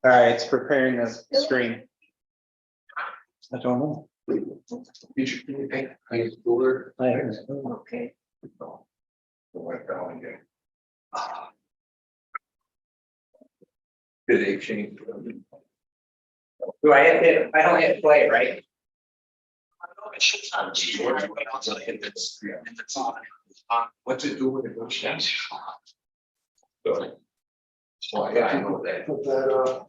All right, it's preparing the screen. I don't know. You should think, cooler. Okay. Did they change? Do I have to, I don't have to play, right? It's on. What's it do when it goes down? So yeah, I know that. Put that up.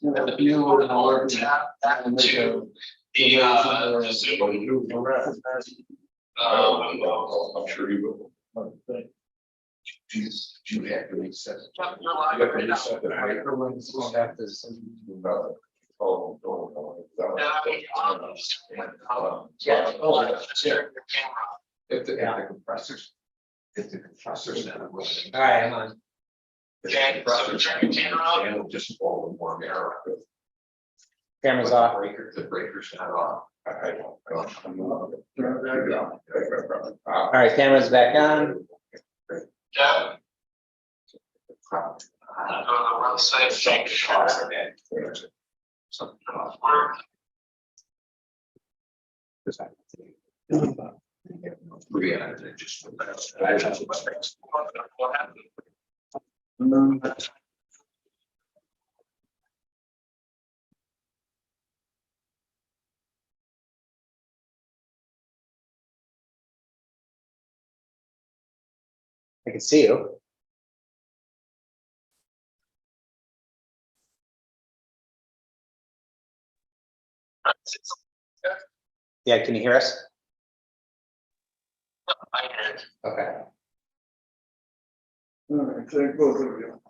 The view and all of that to the Zoom. I'm sure you will. You have to reset. You have to reset the microphones. If the compressors. If the compressors. All right, I'm on. Okay, so check your camera out. And just all the warm air. Camera's off. The breaker's not on. I don't. All right, camera's back on. Yeah. I can see you. Yeah, can you hear us? Okay. All right, thank both of you.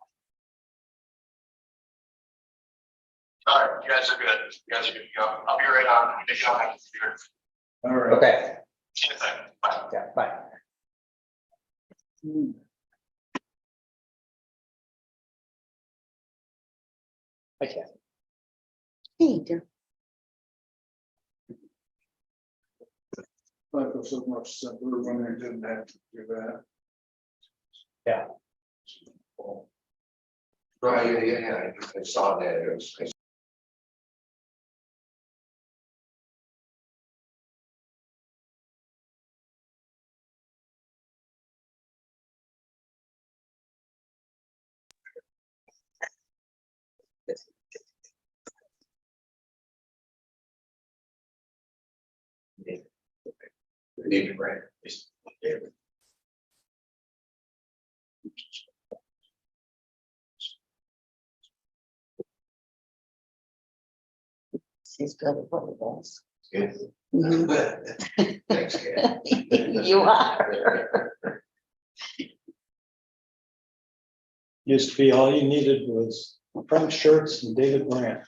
All right, you guys are good. You guys are good to go. I'll be right on. If you don't have to computer. All right. Okay. See you in a second. Bye. Yeah, bye. Okay. Hey, dear. Life was so much simpler when they didn't have to do that. Yeah. Right, yeah, I saw that. It was. Need to brand. She's good at what it does. Good. Mhm. Thanks, Ken. You are. Used to be all you needed was Frank Shirts and David Grant.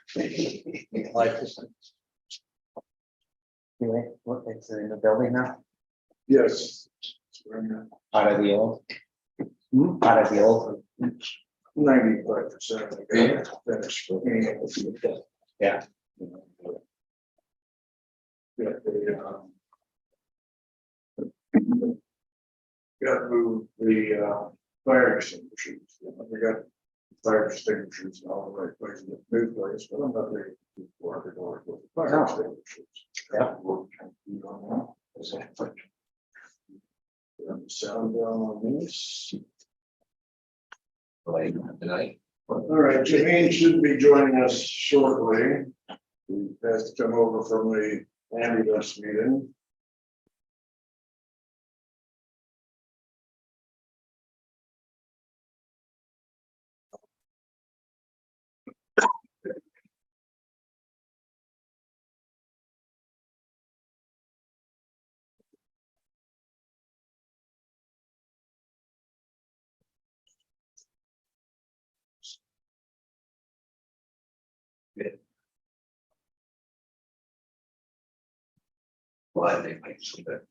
Like this. Anyway, what is it in the building now? Yes. Out of the old? Out of the old? 95%. Yeah. Yeah, got to move the fire extinguishers. We got fire extinguishers in all the right places, new place, but I'm not ready to do $400 with the fire No. extinguishers. Yeah. We'll kind of do on that. Is that like- Sound down on this. Tonight. All right, Janine should be joining us shortly. He has to come over from the ambulance meeting. Well, they might see that.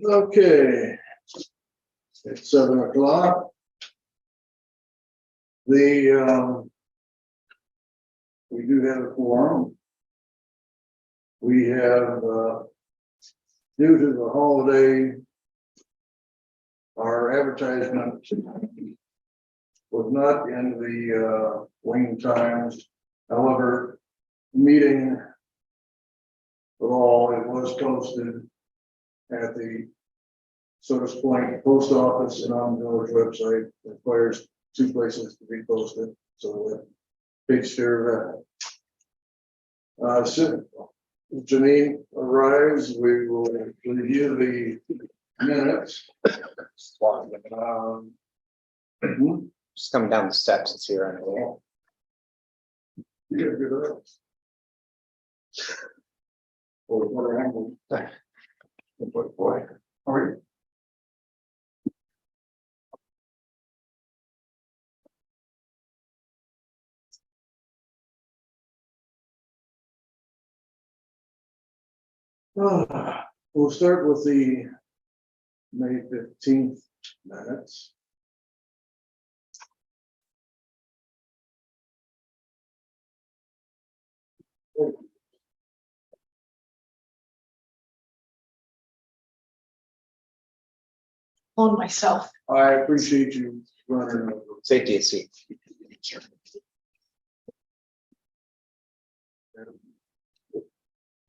Okay. It's 7 o'clock. We do have a quorum. We have, due to the holiday, our advertisement was not in the, Wayne Times. However, meeting at all, it was posted at the Sodas Point Post Office and on the village website. It requires 2 places to be posted, so that takes care of that. So Janine arrives, we will review the minutes. Just coming down the steps, it's here anyway. You got good eyes. Or what angle? Boy, how are you? We'll start with the May 15th minutes. On myself. I appreciate you running over. Safety at sea.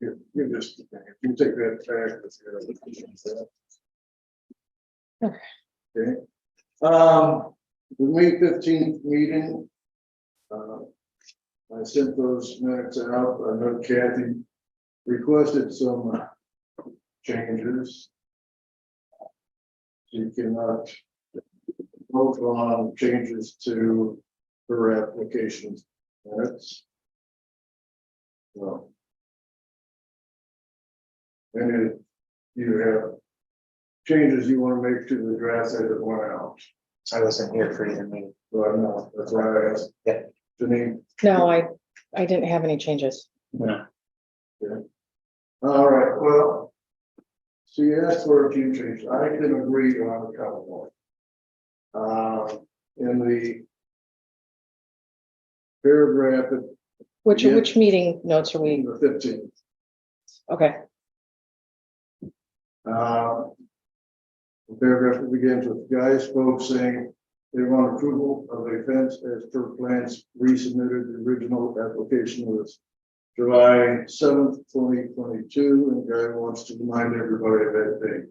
You just, you take that back. Okay. The May 15th meeting. I sent those minutes out. I know Kathy requested some changes. She cannot vote on changes to her application minutes. So. And if you have changes you want to make to the draft that went out, I wasn't here for either meeting. so I know, that's why I asked. Yeah. Janine. No, I didn't have any changes. No. All right, well. She asked for a few changes. I can agree on a couple more. In the paragraph at Which Yeah. meeting notes are we? the 15th. Okay, The paragraph that begins with Guy spoke saying they want approval of a fence as per plans resubmitted. The original application was July 7th, 2022, and Guy wants to remind everybody of that date.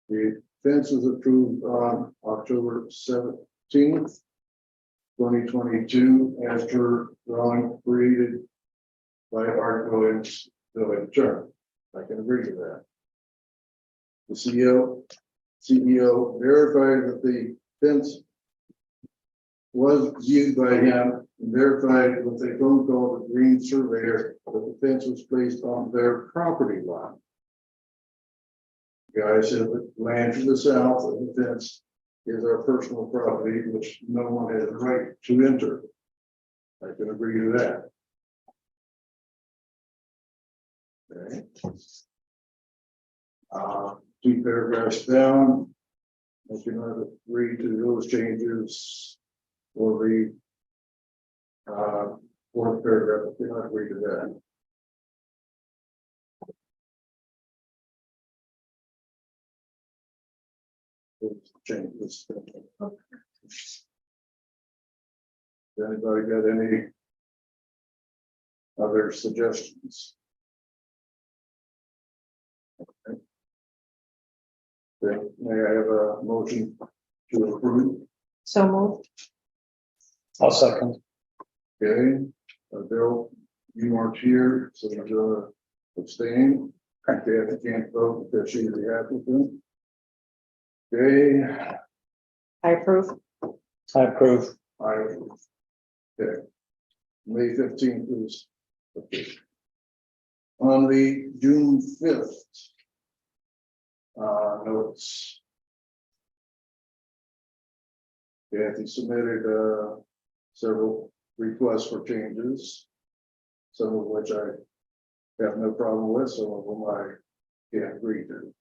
The fence was approved on October 17th, 2022, as per drawing created by Art Williams, village attorney. I can agree to that. The CEO verified that the fence was viewed by him and verified with a phone call to Green Surveyor that the fence was placed on their property line. The guy said that land to the south of the fence is our personal property, which no one has a right to enter. I can agree to that. Okay. 2 paragraphs down. I cannot agree to those changes or the 4th paragraph. I cannot agree to that. Those changes. Anybody got any other suggestions? Okay. Then may I have a motion to approve? so moved. I'll second. Okay, Bill, you aren't here, so you're gonna abstain. Kathy can't vote because she's the applicant. Okay, I approve. I approve. Okay. May 15th is. Okay. On the June 5th. Notes. Kathy submitted several requests for changes, some of which I have no problem with, some of them I can't agree to.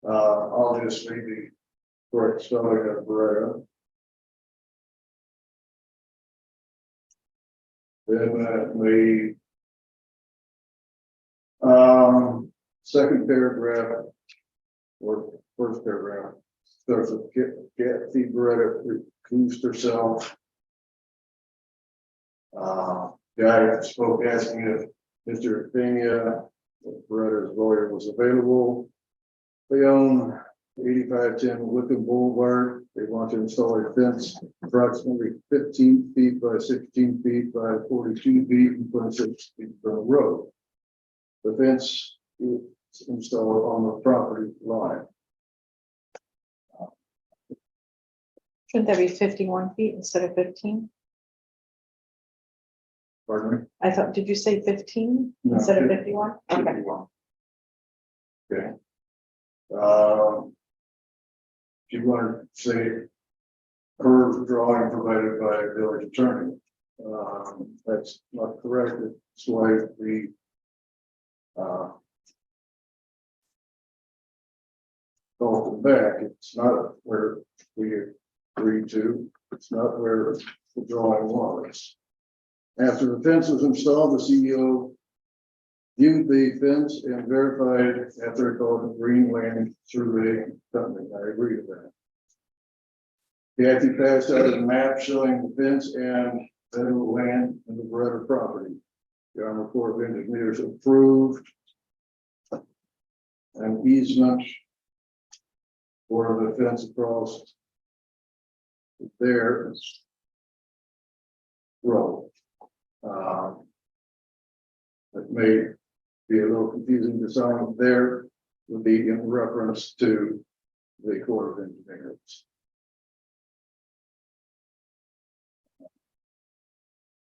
Obviously, the correct spelling of Beretta. Then second paragraph, or first paragraph, starts with Kathy Beretta recused herself. Guy spoke asking if Mr. Pena, Beretta's lawyer, was available. They own 8510 Wickham Boulevard. They want to install a fence approximately 15 feet by 16 feet by 42 feet and 26 feet from the road. The fence is installed on the property line. Shouldn't that be 51 feet instead of 15? Pardon me? I thought, did you say 15 No, instead of 50. 51? Okay. 51. Okay. She wanted to say her drawing provided by a village attorney. That's not correct. It's why we called them back. It's not where we agreed to. It's not where the drawing was. After the fence was installed, the CEO viewed the fence and verified after it called Greenland Survey Company. I agree with that. Kathy passed out a map showing the fence and federal land and the Beretta property. The Army Corps of Engineers approved an easement for the fence across their road. It may be a little confusing to some. There would be in reference to the Corps of Engineers.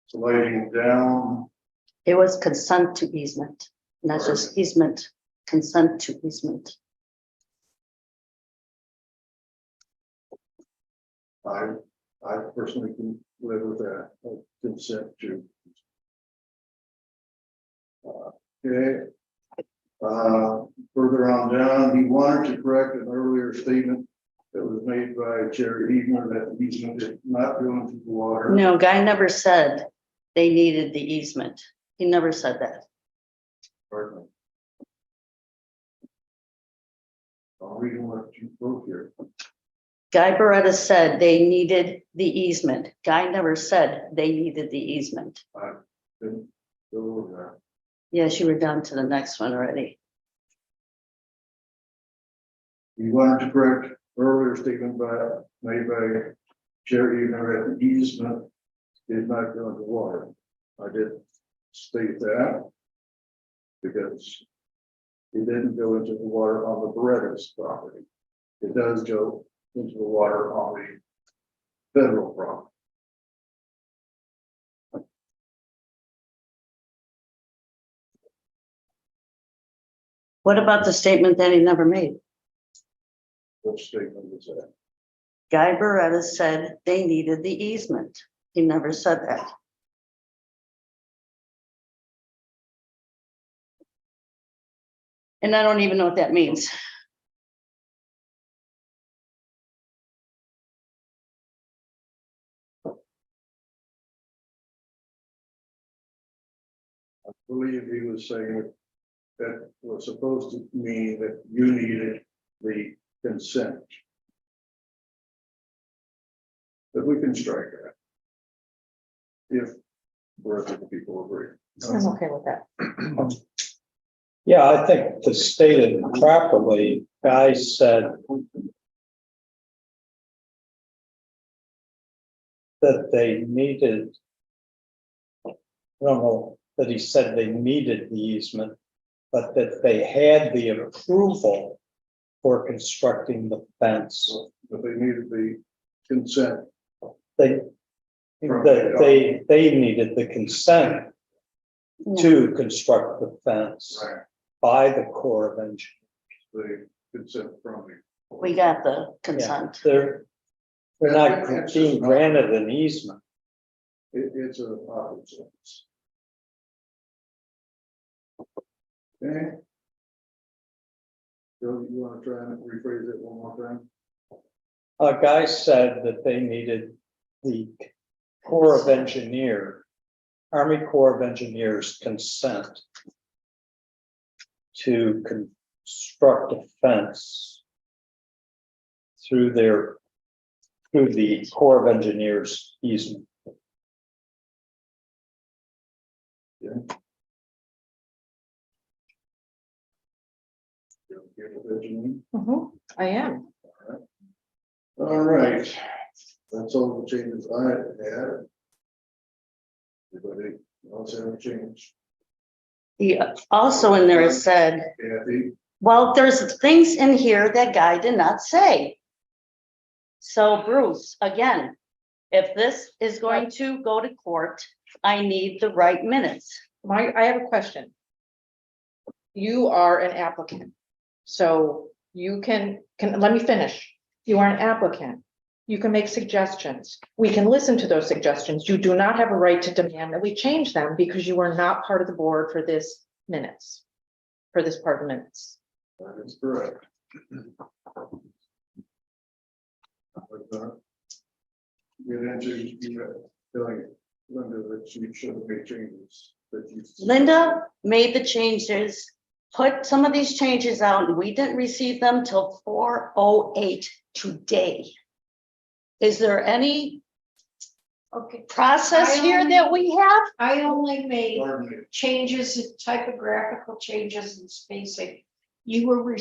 Sliding down, It was consent to easement, not just easement, consent to easement. I personally can live with that, consent to. Okay. Further on down, he wanted to correct an earlier statement that was made by Chair Evener that the easement did not go into the water. No, Guy never said they needed the easement. He never said that. Pardon me. I'm reading what you wrote here. Guy Beretta said they needed the easement. Guy never said they needed the easement. I didn't go over that. Yes, you were down to the next one already. He wanted to correct earlier statement made by Chair Evener that the easement did not go into water. I did state that because it didn't go into the water on the Beretta's property. It does go into the water on the federal property. What about the statement that he never made? Which statement is that? Guy Beretta said they needed the easement. He never said that. And I don't even know what that means. I believe he was saying that was supposed to mean that you needed the consent. But we can strike that. If the rest of the people agree. I'm okay with that. Yeah, I think to state it properly, Guy said that they needed, I don't know that he said they needed the easement, but that they had the approval for constructing the fence. But they needed the consent. They needed the consent to construct the fence Right. by the Corps of Engineers. The consent from me. We got the consent. They're not being granted an easement. It's a opposite. Okay. Bill, you wanna try and rephrase it one more time? A guy said that they needed the Corps of Army Corps of Engineers consent to construct a fence through the Corps of Engineers easement. I am. All right, that's all the changes I had. Anybody else have a change? Also in there it said, Kathy, well, there's things in here that Guy did not say. So Bruce, again, if this is going to go to court, I need the right minutes. I have a question. You are an applicant, so you can, let me finish. You are an applicant. You can make suggestions. We can listen to those suggestions. You do not have a right to demand that we change them because you are not part of the board for this minutes, for this part of minutes. that is correct. Get into, telling Linda that she should make changes. That you. Linda made the changes, put some of these changes out, and we didn't receive them till 4:08 today. Is there any Okay, process here that we have? I only made Pardon me. changes, typographical changes and spacing. You were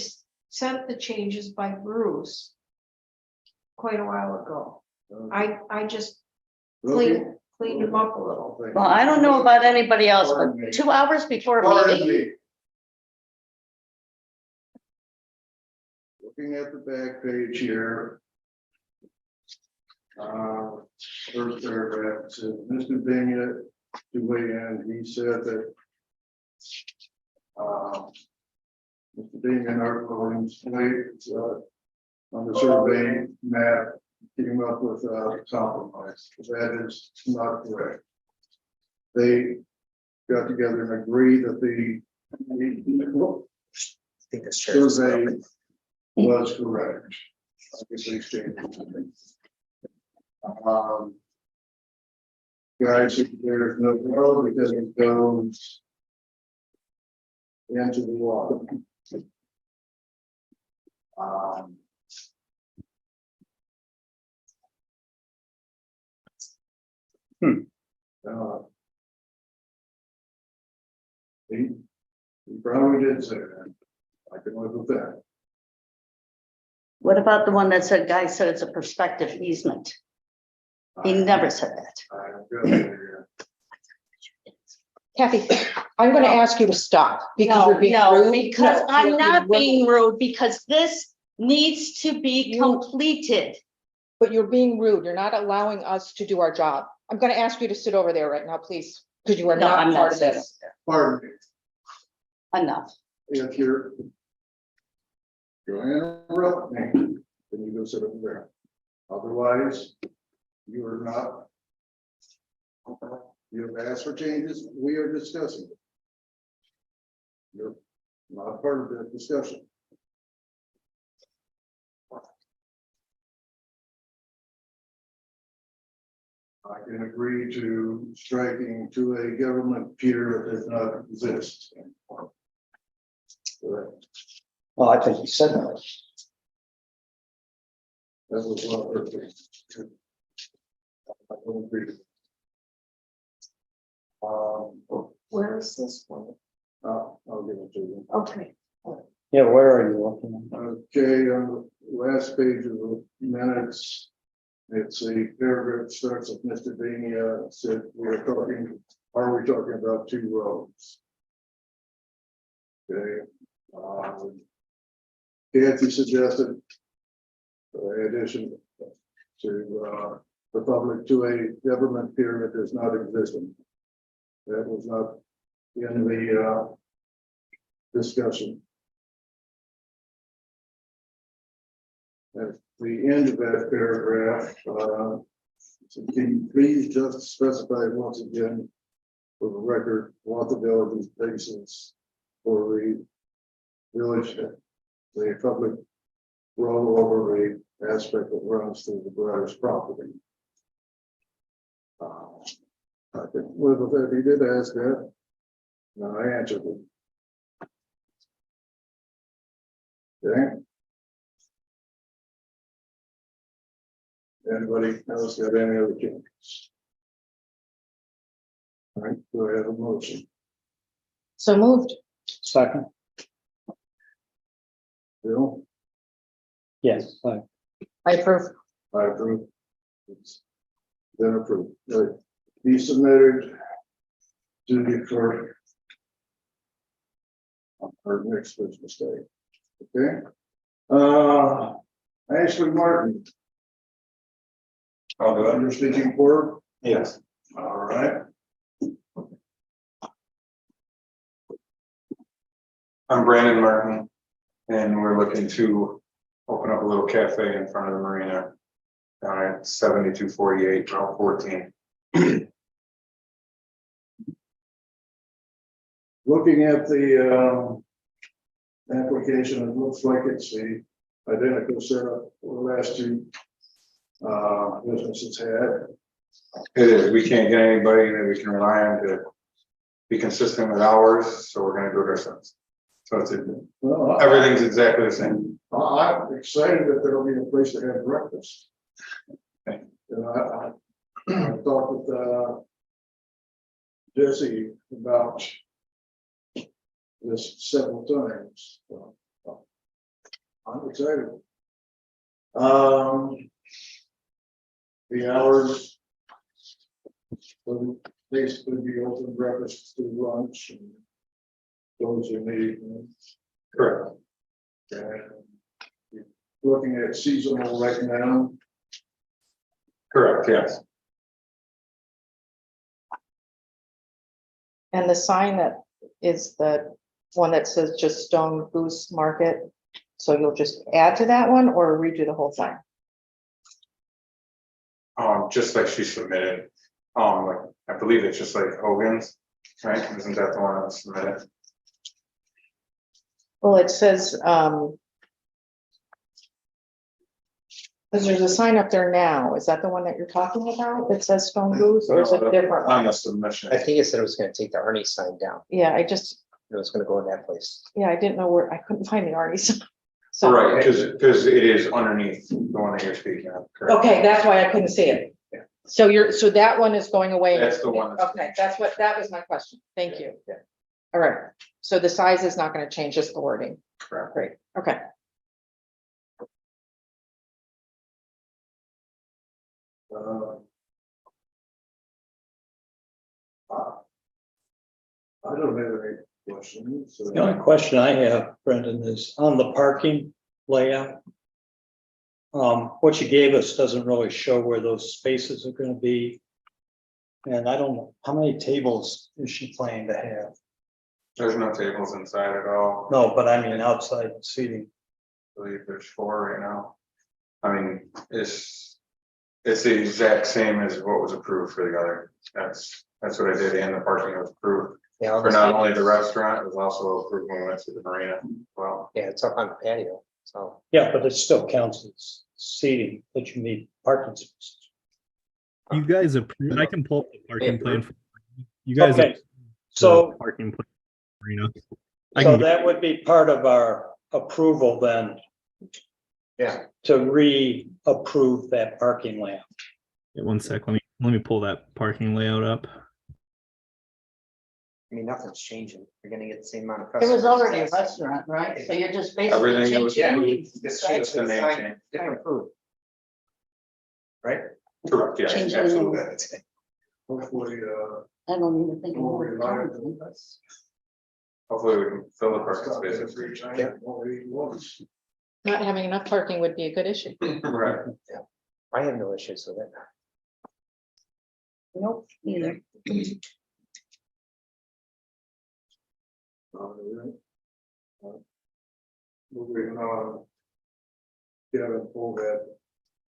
sent the changes by Bruce quite a while ago. I just Okay. cleaned them up a little. Well, I don't know about anybody else, Pardon me. but 2 hours before a Pardon meeting, me. Looking at the back page here. First paragraph, it says, Mr. Benya, to weigh in, he said that. Mr. Benya and Art Williams, on the survey map, came up with a compromise. That is not correct. They got together and agreed that the survey was correct. Obviously, changes. Guys, there's no road because it goes into the water. Uh, He probably did say that. I can live with that. what about the one that said, Guy said it's a prospective easement? He never said that. I'm good here. Kathy, I'm gonna ask you to stop because No, you're being no, rude. because No, I'm you're not being rude. rude, because this needs to be You- completed. But you're being rude. You're not allowing us to do our job. I'm gonna ask you to sit over there right now, please, because you are No, I'm not not part of saying this. Pardon me, enough. if you're going to interrupt me, then you go sit over there. Otherwise, you are not. You have asked for changes, we are discussing it. You're not part of the discussion. I can agree to striking to a government pier that does not exist. Correct. Well, I think he said that. That was one of her things. I don't agree. Where is this one? I'll give it to you. Okay. Yeah, where are you looking? Okay, on the last page of the minutes, it's a paragraph starts with Mr. Dania said, are we talking about two roads? Okay. Kathy suggested addition to the public to a government pier that does not exist. That was not in the discussion. At the end of that paragraph, so can you please just specify once again for the record what the village's basis for the village the public road over the aspect that runs through the Brothers property. I can live with it. He did ask that. No, I answered it. Okay. Anybody else got any other changes? All right, do I have a motion? So moved. Second, Bill, yes, fine. I approve. I approve. It's been approved. Right. Be submitted to the clerk on our next business day. Okay. Ashley Martin. I'll do it. You're speaking for? Yes. All right. I'm Brandon Martin, and we're looking to open up a little cafe in front of the marina down at 7248 Route 14. Looking at the application, it looks like it's the identical setup the last two businesses had. It is, we can't get anybody that we can rely on to be consistent with hours, so we're gonna do it ourselves. So it's, Well, everything's exactly the same. I'm excited that there'll be a place to have breakfast. Okay. And I talked with Jesse about this several times. So, I'm excited. The hours will basically be open breakfast to lunch and those in the evening. Correct. And looking at seasonal right now. Correct, yes. And the sign that is the one that says just Stone Goose Market. So you'll just add to that one or redo the whole thing? Just like she submitted, like, I believe it's just like Hogan's, right? Isn't that the one that was submitted? Well, it says, because there's a sign up there now. Is that the one that you're talking about? That says Stone Goose or is it different? On the submission. I think it said it was gonna take the Arnie sign down. Yeah, It was gonna go in that place. I didn't know where, I couldn't find the Arnie sign. So, Right, because it is underneath the one that you're speaking of. Correct. okay, that's why I couldn't see it. Yeah. So that one is going away. That's the one that's- Okay, that was my question. Thank you. Yeah. All right, so the size is not gonna change, just the wording. Correct. Great, okay. I don't have any questions. The only question I have, Brendan, is on the parking layout. What you gave us doesn't really show where those spaces are gonna be. And I don't know, how many tables is she planning to have? There's no tables inside at all. No, but I mean outside seating. I believe there's 4 right now. I mean, it's the exact same as what was approved for the other. That's what I did, and the parking was approved Yeah, for not only the restaurant, it was also approved when we went to the marina. Well, Yeah, it's up on the patio, so. Yeah, but it still counts as seating, that you need parking spaces. You guys approved, I can pull up the parking plan. You guys. Okay, approved the so, Parking plan. Marina. I so can, that would be part of our approval then, Yeah. to re-approve that parking layout. get 1 sec, let me pull that parking layout up. I mean, nothing's changing. You're gonna get the same amount of It customers. was already a restaurant, right? So you're just basically everything that was changing. approved, It's just the name change. different food. Right? Correct, yes, Changing the absolutely. Hopefully, I don't even think. it More would reliable. count. Hopefully we can fill the parking spaces for each. once. Not having enough parking would be a good issue. Right. I have no issues with it. Nope, either. Moving on. Kevin, pull that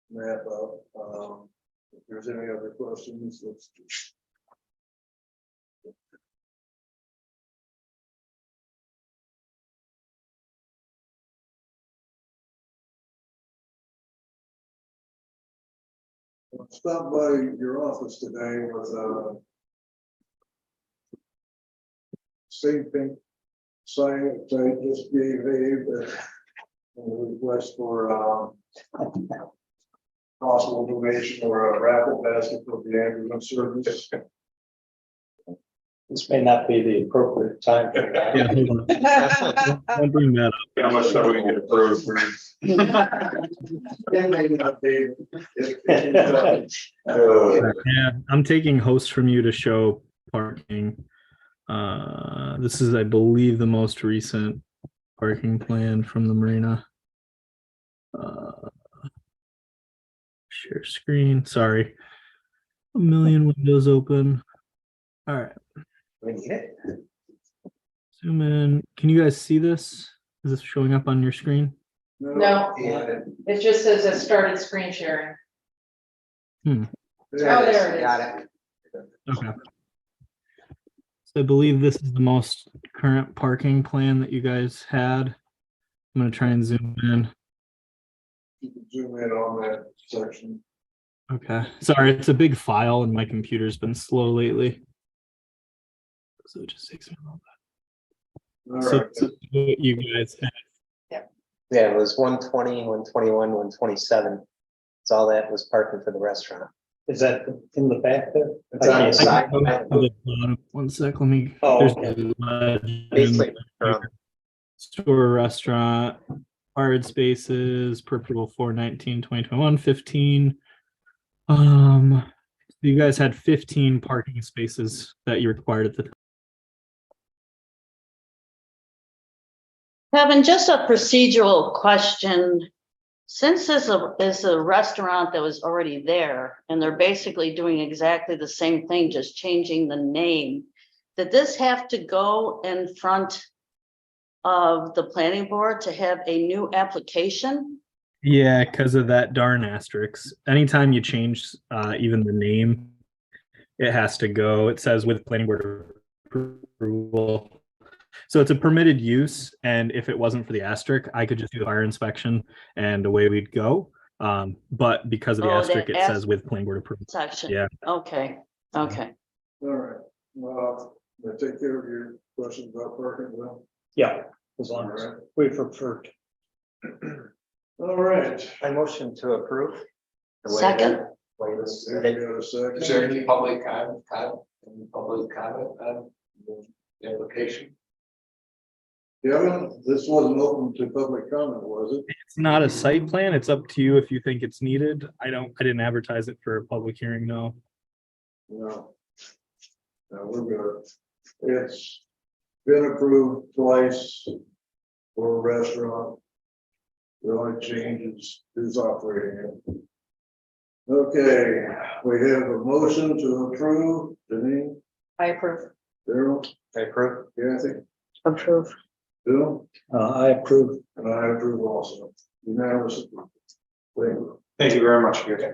map up. If there's any other questions, let's. I stopped by your office today with same thing, sign that I just gave Abe a request for possible donation or a raffle basket for the ambulance service. This may not be the appropriate time for that. Yeah, hold on. I'll bring that up. How much stuff we can get approved for? It may not be. Yeah, I'm taking host from you to show parking. This is, I believe, the most recent parking plan from the marina. Share screen, sorry. A million windows open. All right, zoom in. Can you guys see this? Is this showing up on your screen? No, it just says it started screen sharing. Hmm. Oh, there it is. Got it. Okay. So I believe this is the most current parking plan that you guys had. I'm gonna try and zoom in. You can zoom in on that section. Okay, sorry, it's a big file and my computer's been slow lately. So it just takes me a little All bit. right. So what you guys have. Yeah, it was 120, 121, 127. It's all that was parking for the restaurant. Is that in the back there? It's on the I side. can go to the bottom. 1 sec, let me. Oh, there's okay. a legend. Basically, Store, restaurant, hard spaces, per approval 4/19, 2021, 15. You guys had 15 parking spaces that you required at the time. Kevin, just a procedural question. Since this is a restaurant that was already there and they're basically doing exactly the same thing, just changing the name, did this have to go in front of the planning board to have a new application? Yeah, because of that darn asterisk. Anytime you change even the name, it has to go. It says with planning board approval. So it's a permitted use, and if it wasn't for the asterisk, I could just do the fire inspection and away we'd go. But because of the Oh, asterisk, that it says with planning board approval. Section. Yeah. Okay, okay. All right. I take care of your questions about parking, well. Yeah, as long as we've referred. All right. I motion to approve. Second. Got a second. Is there any public comment on the application? Kevin, this wasn't open to public comment, was it? It's not a site plan. It's up to you if you think it's needed. I didn't advertise it for a public hearing, no. No. No, we're good. It's been approved twice for a restaurant. The only change is operating it. Okay, we have a motion to approve. Denise, I approve. Daryl, I approve. Kathy, Approve. Bill, I approve. and I approve also. Unanimous. Thank you. Thank you very much. Okay.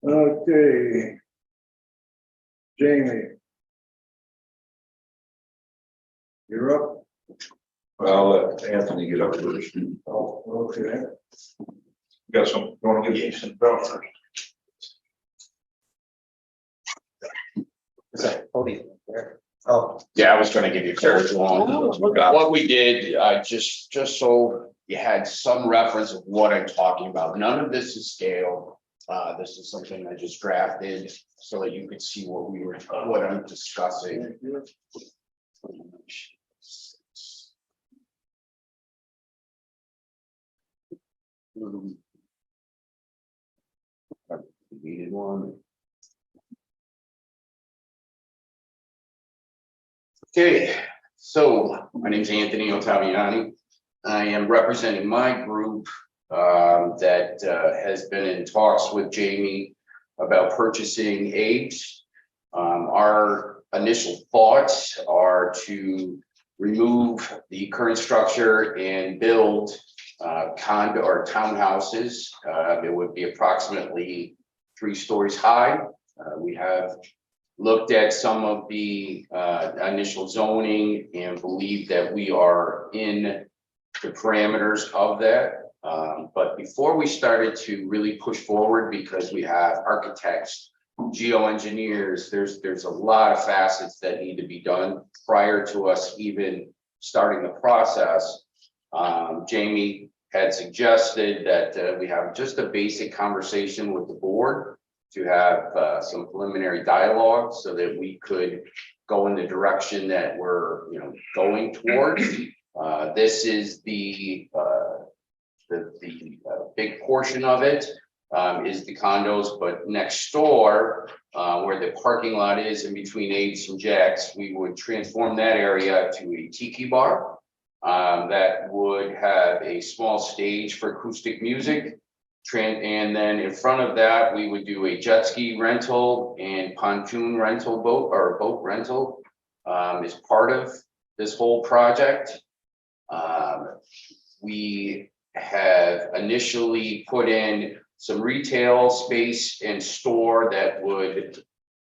Okay. Jamie. You're up. I'll let Anthony get up first. Oh, okay. Got some, you want to give me some belts? Is that podium there? Oh, Yeah, I was gonna give you clarity on what we did, just so you had some reference of what I'm talking about. None of this is scale. This is something I just drafted so that you could see what I'm discussing. Deleted one. Okay, so my name is Anthony Ottaviani. I am representing my group that has been in talks with Jamie about purchasing eggs. Our initial thoughts are to remove the current structure and build condo or townhouses. It would be approximately 3 stories high. We have looked at some of the initial zoning and believe that we are in the parameters of that. But before we started to really push forward, because we have architects, geoengineers, there's a lot of facets that need to be done prior to us even starting the process. Jamie had suggested that we have just a basic conversation with the board to have some preliminary dialogue so that we could go in the direction that we're, going towards. This is the big portion of it, is the condos, but next door, where the parking lot is in between Abe's and Jack's, we would transform that area to a tiki bar. That would have a small stage for acoustic music. And then in front of that, we would do a jet ski rental and pontoon rental boat rental, as part of this whole project. We have initially put in some retail space and store that would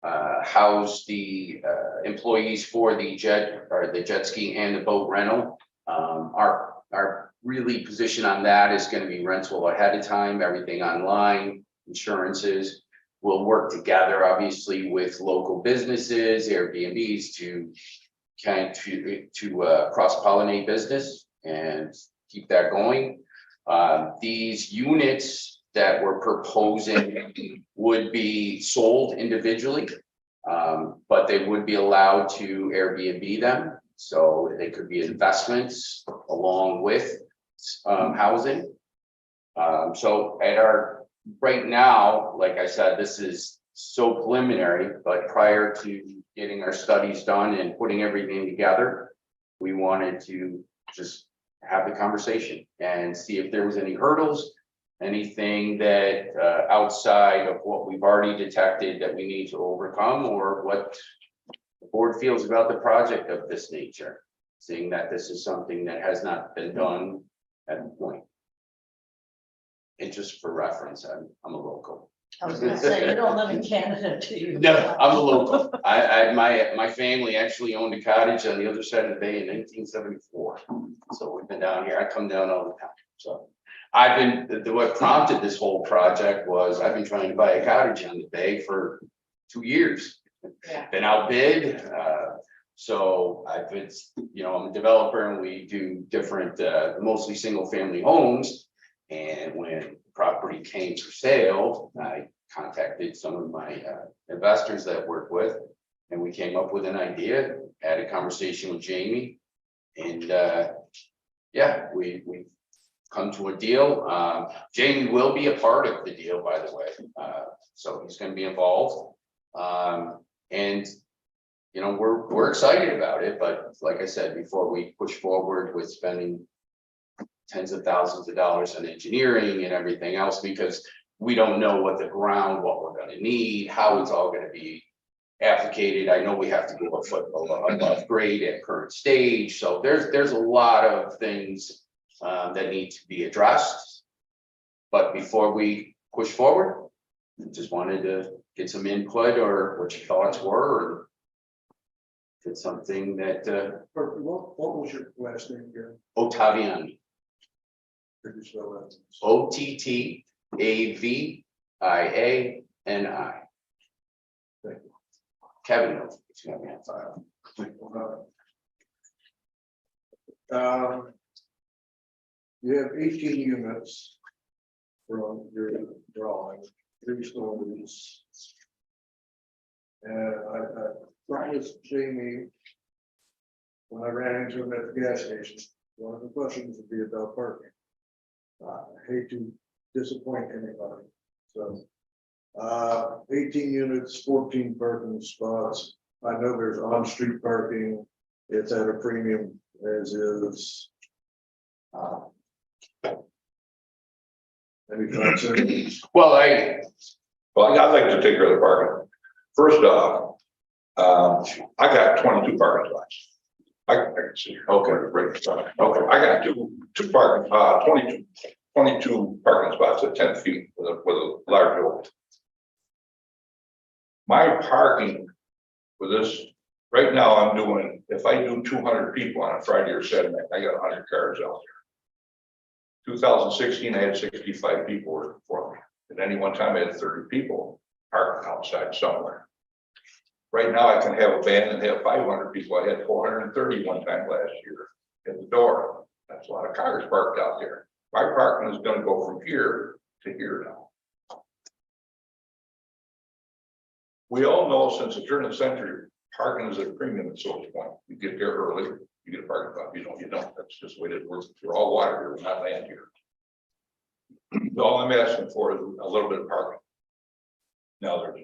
house the employees for the jet ski and the boat rental. Our really position on that is going to be rental ahead of time, everything online, insurances. We'll work together, obviously, with local businesses, Airbnbs to cross-pollinate business and keep that going. These units that we're proposing would be sold individually, but they would be allowed to Airbnb them. So they could be investments along with housing. So right now, like I said, this is so preliminary, but prior to getting our studies done and putting everything together, we wanted to just have the conversation and see if there was any hurdles, anything that outside of what we've already detected that we need to overcome, or what the board feels about the project of this nature, seeing that this is something that has not been done at the point. And just for reference, I'm a local. I was gonna say, you don't live in Canada, do you? No, I'm a local. My family actually owned a cottage on the other side of the bay in 1974. So we've been down here. I come down all the time. So what prompted this whole project was I've been trying to buy a cottage on the bay for 2 years. Yeah. Been outbid. So I've been, I'm a developer and we do different, mostly single family homes. And when property came for sale, I contacted some of my investors that I work with, and we came up with an idea, had a conversation with Jamie, and we've come to a deal. Jamie will be a part of the deal, by the way, so he's going to be involved, and we're excited about it. But like I said before, we push forward with spending tens of thousands of dollars on engineering and everything else, because we don't know what we're going to need, how it's all going to be applicated. I know we have to go a foot above grade at current stage. So there's a lot of things that need to be addressed. But before we push forward, just wanted to get some input or what your thoughts were, or if it's something that What was your last name again? Ottaviani. Could you spell that? Ottaviani. Thank you. Kevin knows it's gonna be on file. You have 18 units from your drawing, 3 stories. And I promised Jamie, when I ran into him at the gas station, one of the questions would be about parking. I hate to disappoint anybody, so. 18 units, 14 parking spots. I know there's on-street parking. It's at a premium as is. Any concerns? Well, I'd like to take care of the parking. First off, I got 22 parking spots. I can see here. Okay, right. Okay, I got two parking, 22 parking spots at 10 feet with a large oak. My parking for this, right now I'm doing, if I do 200 people on a Friday or Saturday, I got 100 cars out 2016, I had 65 people working for me. At any one time, I had 30 people parked outside somewhere. Right now, I can have a van and have 500 people. I had 430 one time last year at the door. That's a lot of cars parked out there. My parking is gonna go from here to here now. We all know since the turn of the century, parking is at a premium at Soldier Point. You get there early, you get a parking spot. You don't. That's just the way it works. We're all water here, we're not land here. All I'm asking for is a little bit of parking. Now there's,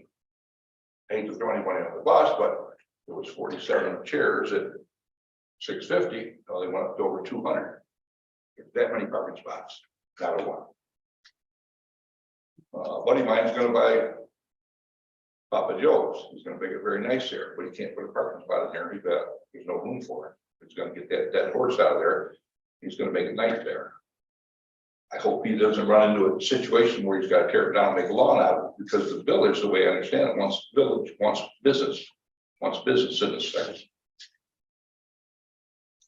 I hate to throw anybody on the bus, but there was 47 chairs at 650. Now they went up to over 200. That many parking spots, not a one. Buddy of mine's gonna buy Papa Joe's. He's gonna make it very nice there, but he can't put a parking spot in there. There's no room for it. He's gonna get that horse out of there. He's gonna make it nice there. I hope he doesn't run into a situation where he's got to tear it down and make a lawn out of it, because the village, the way I understand it, wants village, wants business in the city.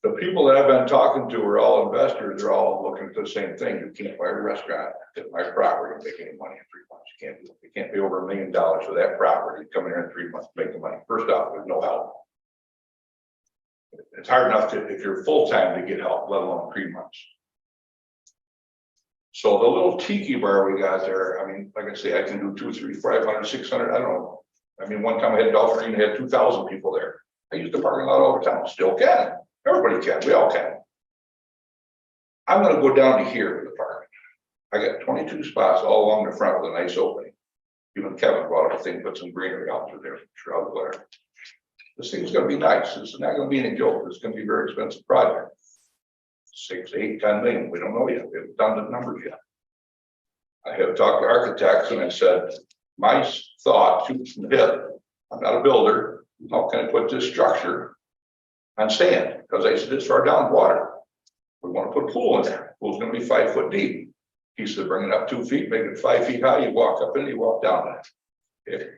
The people that I've been talking to are all investors. They're all looking for the same thing. You can't buy a restaurant at my property and make any money in 3 months. You can't do it. You can't pay over $1 million for that property. Come in here in 3 months to make the money. First off, there's no help. It's hard enough to, if you're full-time, to get help, let alone 3 months. So the little tiki bar we got there, I mean, like I say, I can do 200, 300, 500, 600, I don't know. I mean, one time I had Dolphin Arena, had 2,000 people there. I used the parking lot all the time, still can. Everybody can, we all can. I'm gonna go down to here with the parking. I got 22 spots all along the front with a nice opening. Even Kevin brought up a thing, put some greenery out through there, some shrubs there. This thing's gonna be nice. This is not gonna be any joke. It's gonna be a very expensive project. 6, 8, 10 million. We don't know yet. We haven't done the numbers yet. I have talked to architects and I said, my thought, shoots from the hip, I'm not a builder. How can I put this structure on sand? Because I said, it's far down water. We want to put a pool in there. Pool's gonna be 5 foot deep. He said, bring it up 2 feet, make it 5 feet high. You walk up and you walk down it. Okay.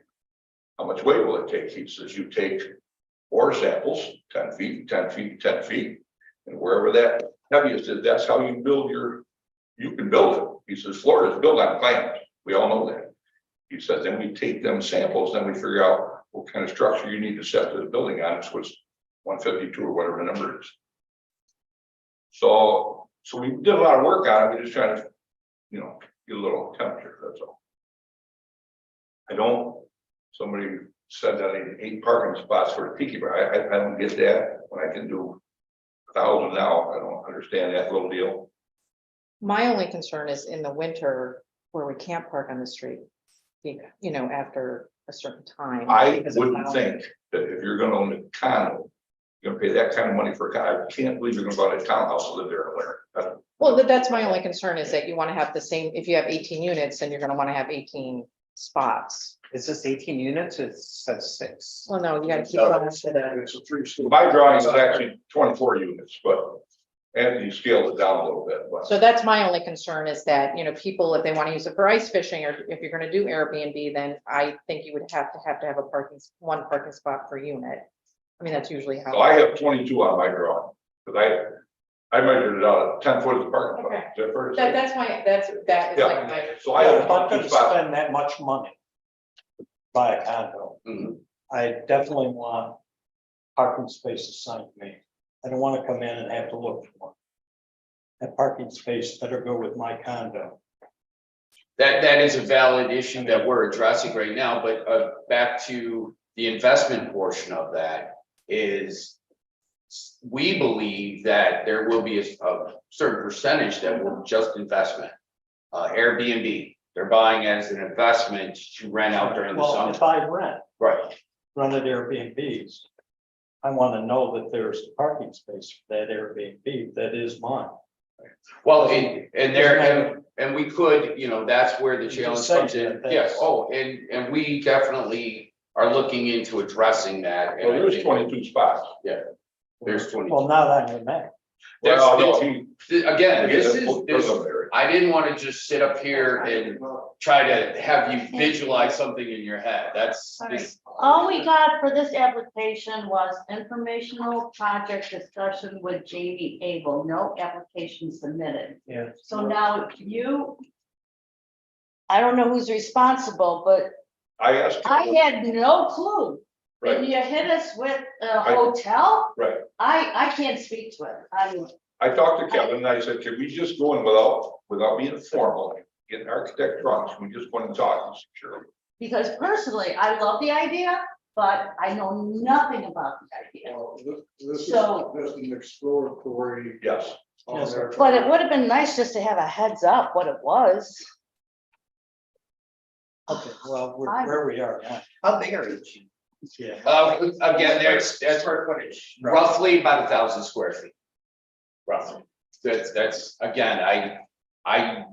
How much weight will it take? He says, you take 4 samples, 10 feet, 10 feet, 10 feet. And wherever that heaviest is, that's how you build you can build it. He says, Florida's built on clams. We all know that. He says, then we take them samples, then we figure out what kind of structure you need to set the building on, which was 152 or whatever the number is. So we did a lot of work on it. We just trying to, get a little temperature, that's all. Somebody said that I need 8 parking spots for a tiki bar. I don't get that. When I can do 1,000 now, I don't understand that little deal. My only concern is in the winter where we can't park on the street, after a certain time. I because of wouldn't how- think that if you're gonna own a condo, you're gonna pay that kind of money for a condo. I can't believe you're gonna buy a townhouse to live there in the winter. Well, that's my only concern is that you want to have the same, if you have 18 units, then you're going to want to have 18 spots. Is this 18 units? It says 6. Well, no, you got to keep No. on to the, It's a 3-story. My drawing is actually 24 units, but Anthony scaled it down a little bit, but. so that's my only concern is that, people, if they want to use it for ice fishing, or if you're going to do Airbnb, then I think you would have to have one parking spot per unit. I mean, that's usually how. So I have 22 on my drawing, because I measured it out at 10 foot of the parking lot. Okay. Is that fair to say? that is Yeah. like my. So I have If I'm 22 gonna spots. spend that much money to buy a condo, Mhm. I definitely want parking space assigned to me. I don't want to come in and have to look for one. That parking space better go with my condo. That is a valid issue that we're addressing right now, but back to the investment portion of that is we believe that there will be a certain percentage that will just investment. Airbnb, they're buying as an investment to rent out during the Well, summer. if I rent Right, at Airbnbs, I want to know that there's parking space for that Airbnb that is mine. well, and we could, that's where the You challenge just said comes in. that, Yes, that's- and we definitely are looking into addressing that. and Well, I there's think 22 spots. There's 22. Well, not on your map. That's- Well, no, he. Again, this There's is, some there. I didn't want to just sit up here and try to have you visualize something in your head. That's this. All we got for this application was informational project discussion with Jamie Abel, no application submitted. Yeah. So now I don't know who's responsible, but I asked. I had no clue. And Right, you hit us with a hotel? right. I can't speak to it. I talked to Kevin and I said, can we just go in without being formal, get an architect drawings, we just want to talk, sure. Because personally, I love the idea, but I know nothing about the idea. Well, this is So- just an exploratory. Yes, on Yes, their- But it would have been nice just to have a heads up what it was. Okay, well, we're where we are now. How big are each? Yeah. Again, that's Square footage. roughly about 1,000 square feet. Roughly. That's, again, I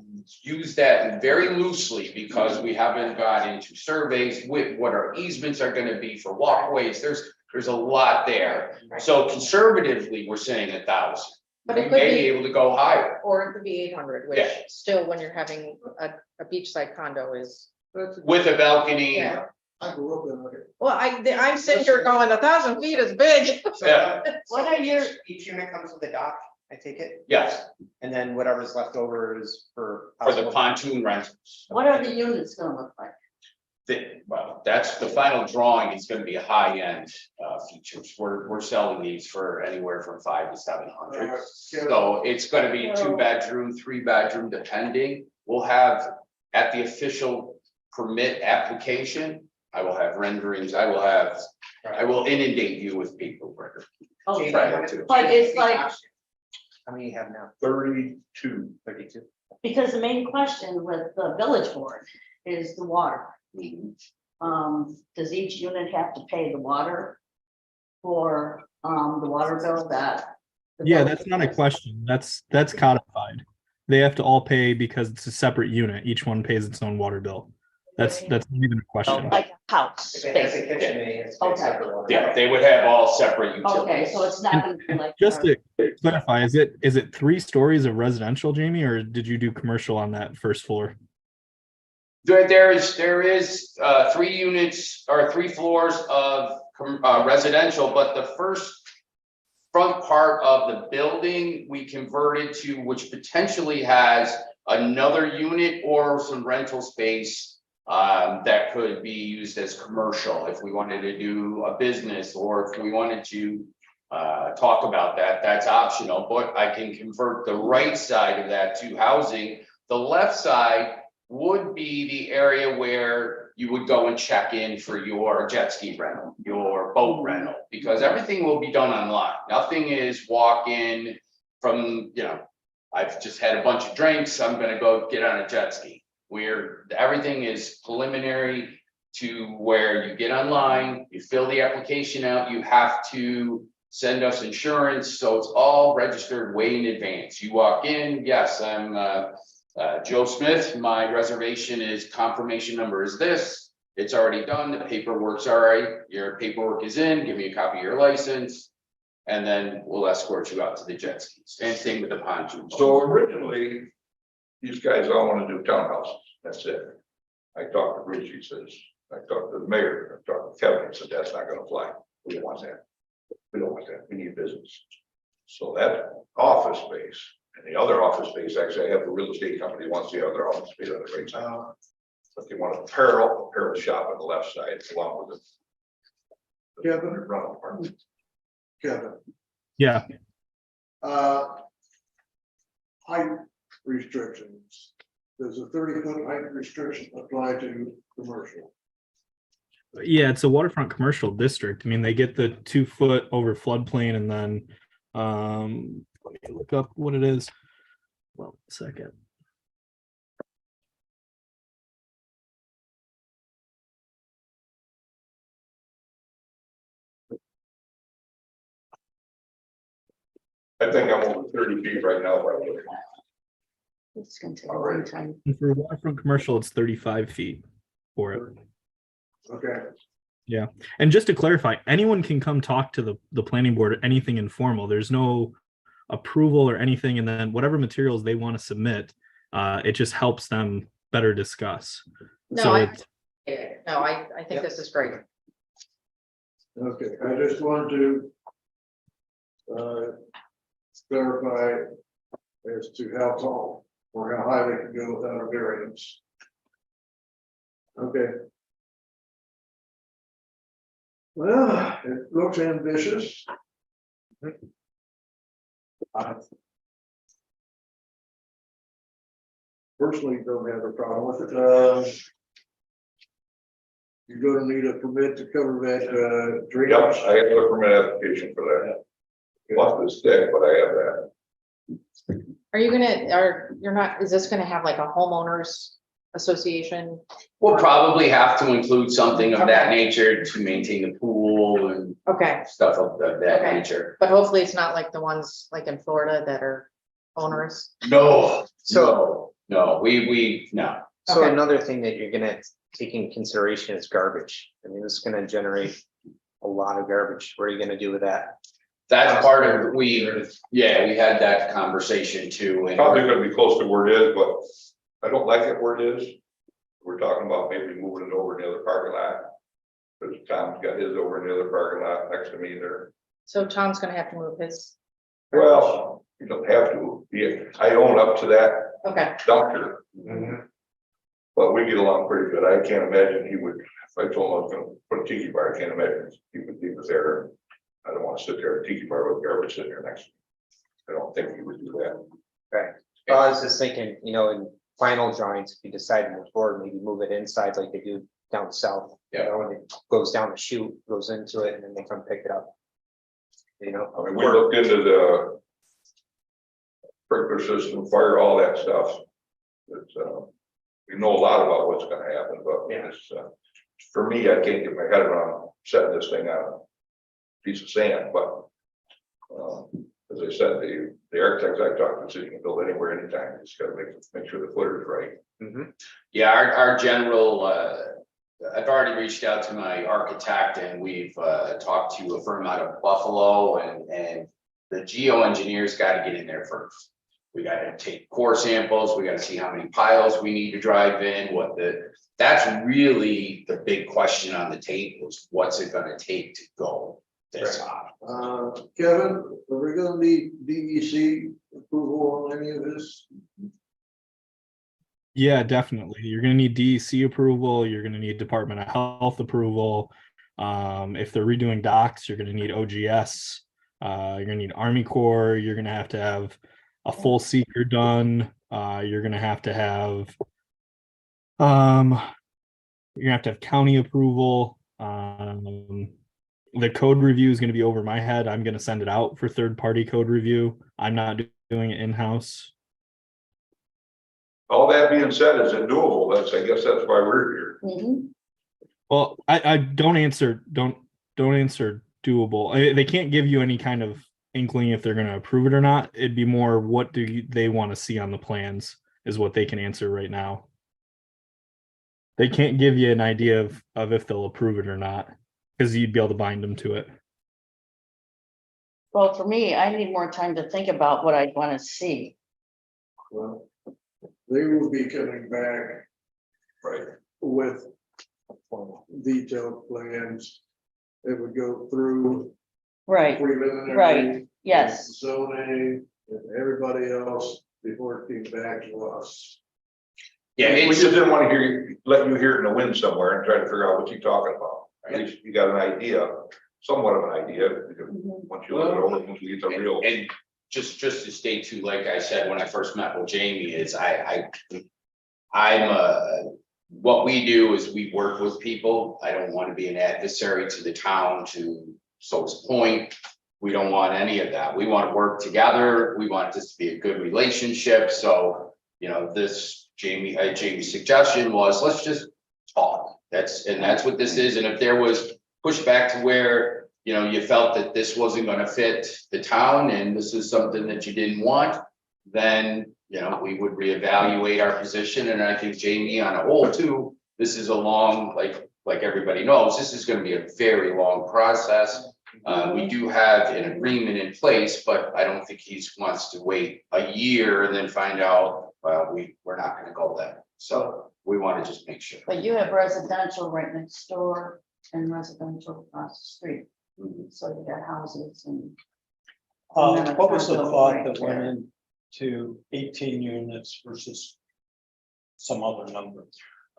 use that very loosely because we haven't got into surveys with what our easements are gonna be for walkways. There's a lot there. So conservatively, we're saying 1,000. But We it could may be be, able to go higher. or it could be 800, which Yeah. still, when you're having a beachside condo is. That's- With a balcony. Yeah. I grew up in it. Well, I'm sitting here going, 1,000 feet is big. Yeah. What are your, Each unit comes with a dock, I take it, Yes, and then whatever's left over is for. for the pontoon rentals. what are the units gonna look like? Well, that's the final drawing. It's gonna be a high-end features. We're selling these for anywhere from 500 to 700. So it's gonna be 2-bedroom, 3-bedroom, depending. We'll have at the official permit application, I will have renderings, I will inundate you with paperwork. Okay, Prior to. but it's like, How many you have now? 32. 32. because the main question with the village board is the water. Does each unit have to pay the water for, the water bill that? the Yeah, village that's not a pays? question. That's codified. They have to all pay because it's a separate unit. Each one pays its own water bill. That's not even a question. Like a house, If it has a basically. kitchen, it's Okay. separate water. Yeah, they would have all separate utilities. Okay, so it's not gonna be like. Just to clarify, is it 3 stories of residential, Jamie, or did you do commercial on that first floor? There is 3 units or 3 floors of residential, but the first front part of the building, we converted to, which potentially has another unit or some rental space that could be used as commercial if we wanted to do a business, or if we wanted to talk about that, that's optional, but I can convert the right side of that to housing. The left side would be the area where you would go and check in for your jet ski rental, your boat rental, because everything will be done online. Nothing is walk in from, I've just had a bunch of drinks, I'm gonna go get on a jet ski. Where everything is preliminary to where you get online, you fill the application out, you have to send us insurance, so it's all registered way in advance. You walk in, yes, I'm Joe Smith, my reservation is confirmation number is this, it's already done, the paperwork's all right, your paperwork is in, give me a copy of your license, and then we'll escort you out to the jet skis, and same with the pontoon boat. So originally, these guys all want to do townhouses, that's it. I talked to Rich, he says, I talked to the mayor, I talked to Kevin, he said, that's not gonna fly. We don't want that. We don't want that, we need business. So that office space, and the other office space, actually, I have a real estate company that wants the other office space on the right side. But they want a parallel shop on the left side along with it. Kevin? Rental apartment. Kevin, Yeah, height restrictions. Does a 30-foot height restriction apply to commercial? yeah, it's a waterfront commercial district. I mean, they get the 2 foot over floodplain, and then let me look up what it is. Well, a second. I think I'm over 30 feet right now, by the way. It's gonna take a long time. And for waterfront commercial, it's 35 feet for it. Okay, And just to clarify, anyone can come talk to the planning board, anything informal. There's no approval or anything. And then whatever materials they want to submit, It just helps them better discuss. No, So I, it's, no, I think this is great. Okay, I just wanted to clarify as to how tall or how high they can go without a variance. Okay. Well, it looks ambitious. I personally don't have a problem with it. You're gonna need a permit to cover that, Yep, drainage. I have a permit application for that. Plus the stick, but I have that. Are you gonna, you're not, is this gonna have like a homeowners association? We'll probably have to include something of that Okay. nature to maintain the pool and Okay, stuff of that Okay. nature. but hopefully it's not like the ones like in Florida that are onerous. No, So- no, no. So Okay. another thing that you're gonna take in consideration is garbage. I mean, this is gonna generate a lot of garbage. What are you gonna do with that? That's part of, we had that conversation too. And Probably gonna be close to where it is, but I don't like it where it is. We're talking about maybe moving it over in the other parking lot. Because Tom's got his over in the other parking lot next to me there. So Tom's gonna have to move his. Well, you don't have to, yeah, I own up to that Okay, dumpster. But we get along pretty good. I can't imagine he would, if I told him I was gonna put a tiki bar, I can't imagine he would leave us there. I don't wanna sit there at a tiki bar with garbage sitting there next to me. I don't think he would do that. Right. Well, I was just thinking, you know, in final drawings, if you decide to move forward, maybe move it inside like they do down south. You know, and it goes down the chute, goes into it, and then they come pick it up. You know? I mean, we looked into the sprinkler system, fire, all that stuff. It's, we know a lot about what's gonna happen, but it's, for me, I can't get my head around setting this thing on a piece of sand, but as I said, the architects I talked to, so you can build anywhere, anytime, you just gotta make sure the footer is right. Yeah, our general, I've already reached out to my architect and we've talked to a firm out of Buffalo and the geoengineers got to get in there first. We got to take core samples, we got to see how many piles we need to drive in, that's really the big question on the table is what's it gonna take to go this high? Kevin, are we gonna need DEC approval on any of this? yeah, definitely. You're gonna need DEC approval, you're gonna need Department of Health approval. If they're redoing docks, you're gonna need OGS, you're gonna need Army Corps, you're gonna have to have a full seeker done, you're gonna have to have county approval. The code review is going to be over my head. I'm going to send it out for third-party code review. I'm not doing it in-house. All that being said, is it doable? I guess that's why we're here. Mhm. Well, I don't answer doable. They can't give you any kind of inkling if they're going to approve it or not. It'd be more what they want to see on the plans is what they can answer right now. They can't give you an idea of if they'll approve it or not because you'd be able to bind them to it. Well, for me, I need more time to think about what I want to see. Well, they will be coming back Right. with detailed plans that would go through Right, preliminary. right, yes. Zoning and everybody else before it came back to us. Yeah, We it's, just didn't want to let you hear it in the wind somewhere and try to figure out what you're talking about. At least you got an idea, somewhat of an idea, once you look it over, once you get the real. and just to state too, like I said, when I first met with Jamie is what we do is we work with people. I don't want to be an adversary to the town to Soap's point. We don't want any of that. We want to work together. We want this to be a good relationship. So, you know, Jamie's suggestion was, let's just talk. That's what this is. And if there was pushback to where, you know, you felt that this wasn't going to fit the town and this is something that you didn't want, then, you know, we would reevaluate our position. And I think Jamie on a whole too, this is a long, like everybody knows, this is going to be a very long process. We do have an agreement in place, but I don't think he wants to wait a year and then find out well, we're not gonna go there. So we want to just make sure. But you have residential right next door and residential across the street. So you got houses and. What was the thought that went into 18 units versus some other number?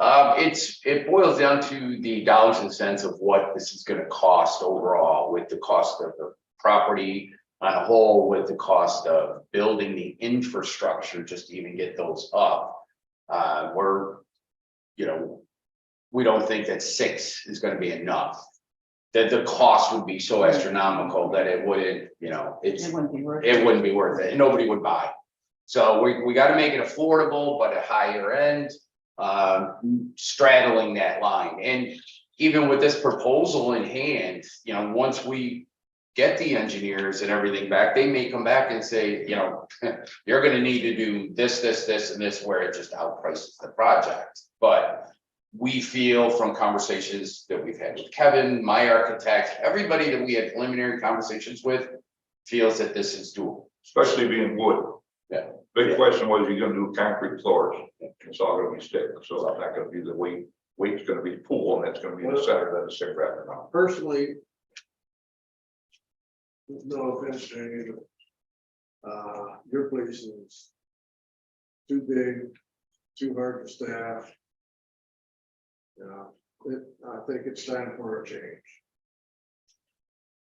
It boils down to the dollars and cents of what this is gonna cost overall with the cost of the property on a whole, with the cost of building the infrastructure just to even get those up. We don't think that 6 is gonna be enough. That the cost would be so astronomical that it wouldn't, It wouldn't be worth it. it wouldn't be worth it, and nobody would buy. So we gotta make it affordable, but a higher end, straddling that line. And even with this proposal in hand, once we get the engineers and everything back, they may come back and say, you're gonna need to do this, and this, where it just outprices the project. But we feel from conversations that we've had with Kevin, my architect, everybody that we had preliminary conversations with feels that this is doable. Especially being wood. Yeah. Big question was, you're gonna do concrete floors, it's all gonna be stick, so I'm not gonna be the weight's gonna be pool, and that's gonna be the center of the stick wrap around. Personally, no offense to any of it. Your place is too big, too hard to staff. I think it's time for a change.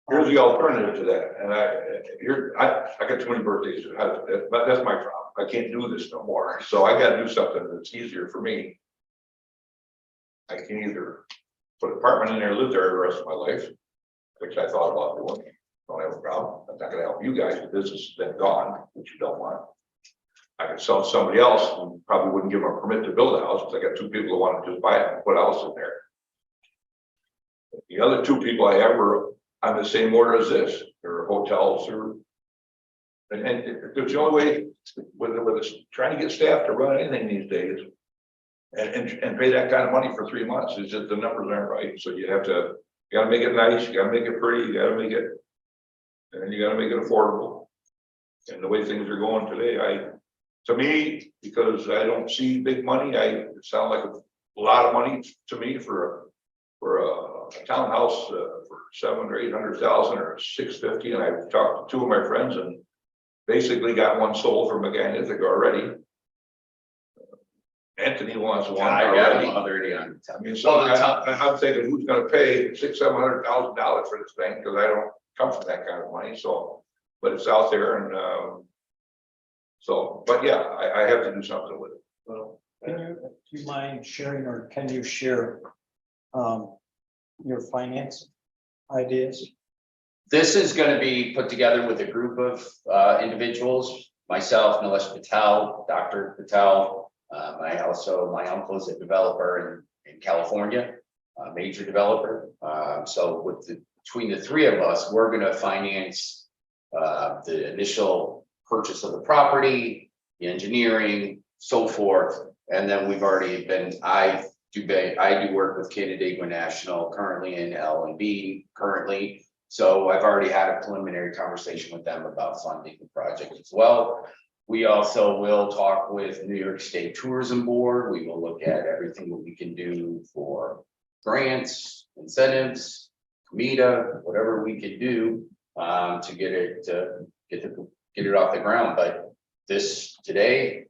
Here's the alternative to that, and I got too many birthdays, but that's my problem, I can't do this no more, so I gotta do something that's easier for me. I can either put an apartment in there, live there the rest of my life, which I thought about doing, don't have a problem, I'm not gonna help you guys, the business has been gone, which you don't want. I could sell to somebody else who probably wouldn't give them a permit to build a house, because I got 2 people who want to just buy it and put a house in there. The other 2 people I have are on the same order as this, they're hotels or. And it's the only way with trying to get staff to run anything these days. And pay that kind of money for 3 months, is just the numbers aren't right, so you gotta make it nice, you gotta make it pretty, you gotta make it. And then you gotta make it affordable. And the way things are going today, to me, because I don't see big money, it sounds like a lot of money to me for a townhouse for 700,000 or 800,000 or 650. And I've talked to 2 of my friends and basically got one sold from a guy in Ithaca already. Anthony wants one already. I mean, so I'm thinking, who's going to pay $600,000-700,000 for this thing? Because I don't come from that kind of money. So, but it's out there, and but yeah, I have to do something with it. Well, Do you mind sharing, or can you share your finance ideas? This is gonna be put together with a group of individuals, myself, Nilesh Patel, Dr. Patel. My uncle is a developer in California, a major developer. So between the 3 of us, we're gonna finance the initial purchase of the property, the engineering, so forth. And then we've already I do work with Canandaigua National, currently in L&B currently. So I've already had a preliminary conversation with them about funding the project as well. We also will talk with New York State Tourism Board. We will look at everything that we can do for grants, incentives, COMITA, whatever we can do to get it off the ground. But this today,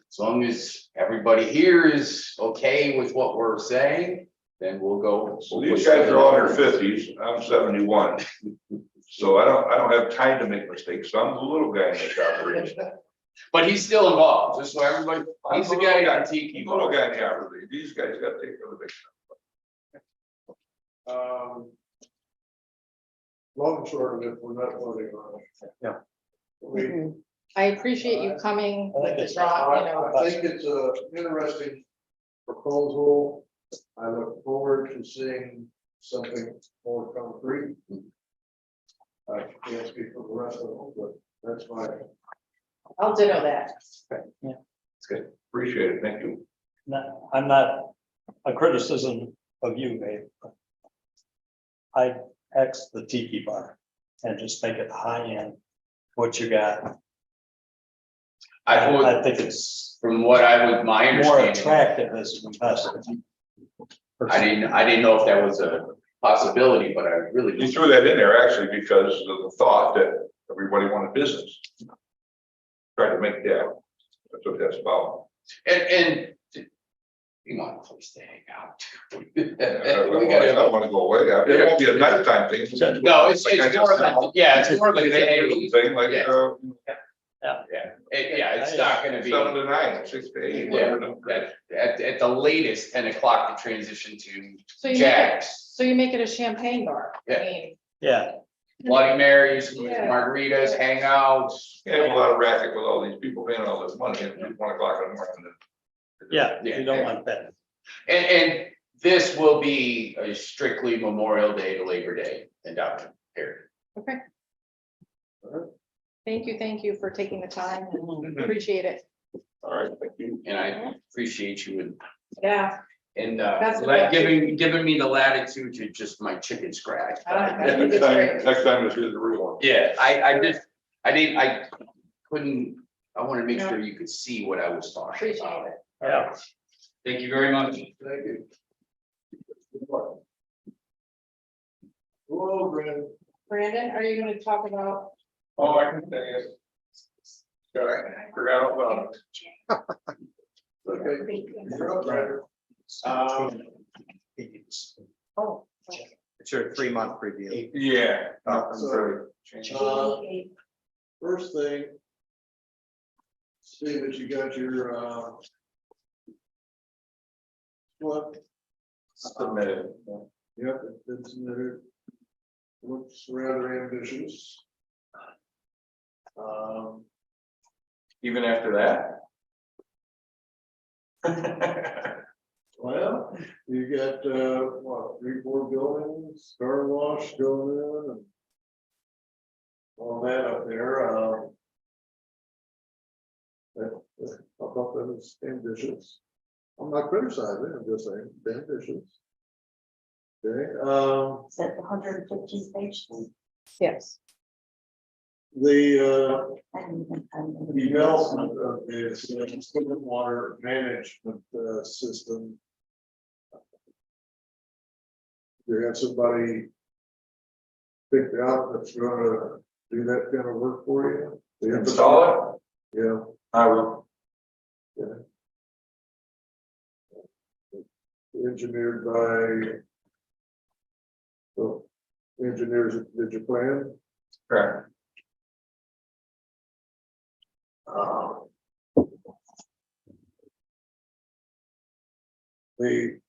as long as everybody here is okay with what we're saying, then we'll go. So these guys are all in their 50s. I'm 71. So I don't have time to make mistakes. So I'm the little guy in this operation. But he's still involved, just so everybody, he's the guy got tiki. Little guy in the operation. These guys got to take care of the big stuff. Long and short of it, we're not voting on it. Yeah. I appreciate you coming with the draw, I think it's a interesting proposal. I look forward to seeing something more concrete. I can't speak for the rest of them, but that's fine. I'll ditto that. It's good. Appreciate it. Thank you. I'm not a criticism of you, Dave. I X the tiki bar and just make it high end, what you got. I I would, think it's from what my more understanding, attractive as an investment. I didn't know if that was a possibility, but I really. You threw that in there actually because of the thought that everybody wanted business. Try to make that, that's what that's about. And you want a place to hang out. We I gotta, don't wanna go away, it won't be a nighttime thing. no, it's Like I just more said. like, yeah, it's more like a day. Thing like, Yeah. Yeah, it's not gonna be. 7 to 9, 6 to 8. Yeah, whatever. at the latest 10 o'clock to transition to So you make it, Jack's, so you make it a champagne bar. I Yeah. mean, Yeah, Bloody Marys, Yeah. margaritas, hangouts. You have a lot of racket with all these people paying all this money at 1 o'clock in the morning. yeah, Yeah. you don't want that. And this will be a strictly Memorial Day to Labor Day endowment period. okay. Thank you for taking the time and appreciate it. All right, thank you. And I appreciate you Yeah. and That's like okay. giving me the latitude to just my chicken scratch. Next time is the real one. Yeah, I couldn't, I want to make sure you could see what I was talking Appreciate about. it. Yeah. Thank you very much. Thank you. Hello, Brandon. Brandon, are you gonna talk about? Oh, I can say it. Sorry, I forgot all about it. Okay. You're up, Brandon. Oh. It's your 3-month review. Yeah. So, first thing. See that you got your, what? Submitted. Yep, it's been submitted. Looks rather ambitious. Even after that? Well, you got, what, 3-4 buildings, car wash going in and. All that up there, I thought that was ambitious. I'm not criticizing, I'm just saying, ambitious. Okay, Is that the 115th page? Yes. the, I haven't even found it. development of this water management, system. You have somebody picked out that's gonna do that kind of work for you? The Install it? Yeah, I will. engineered by. So, engineers, did you plan? Correct. The.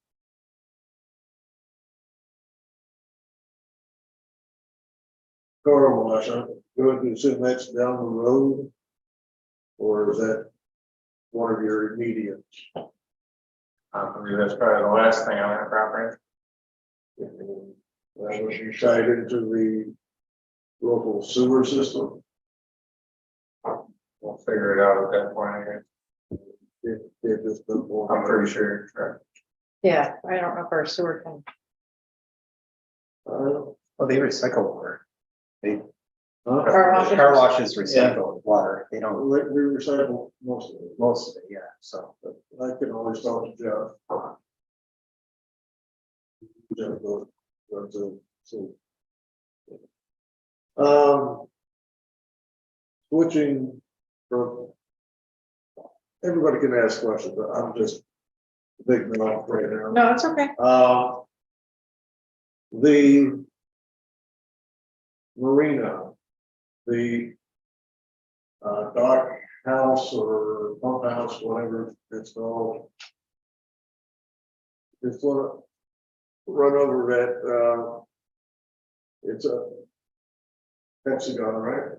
Car wash, I'm going to assume that's down the road. Or is that one of your immediate? I believe that's probably the last thing on that property. That would be tied into the local sewer system. We'll figure it out at that point, I guess. If it's the. I'm pretty sure, right? Yeah, I don't know if our sewer can. Well, they recycle water. They, Car washes. car washes recycle water. They don't, We recycle most of it, most of it, yeah, so. but I can always talk to Jeff. Jeff goes to, so. Switching from. Everybody can ask questions, but I'm just thinking off right now. No, it's okay. The marina, the dock house or pump house, whatever it's called. Just want to run over that, it's a hexagon, right?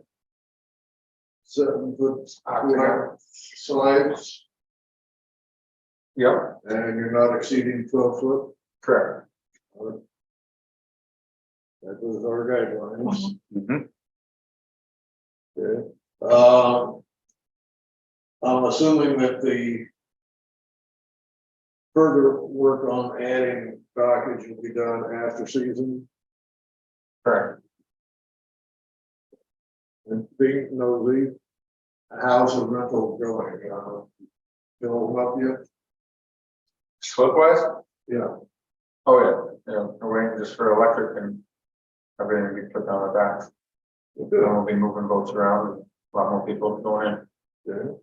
7-foot square slides, Yep, and you're not exceeding 12 foot. correct. That was our guidelines. Mhm. Okay. I'm assuming that the further work on adding dockage will be done after season. Correct. And being nosy, how's the rental going? Bill up yet? Slip wise? Yeah, Oh, yeah, we're waiting just for electric and everything to be put down the back. Then good. we'll be moving boats around, and a lot more people going in. Okay.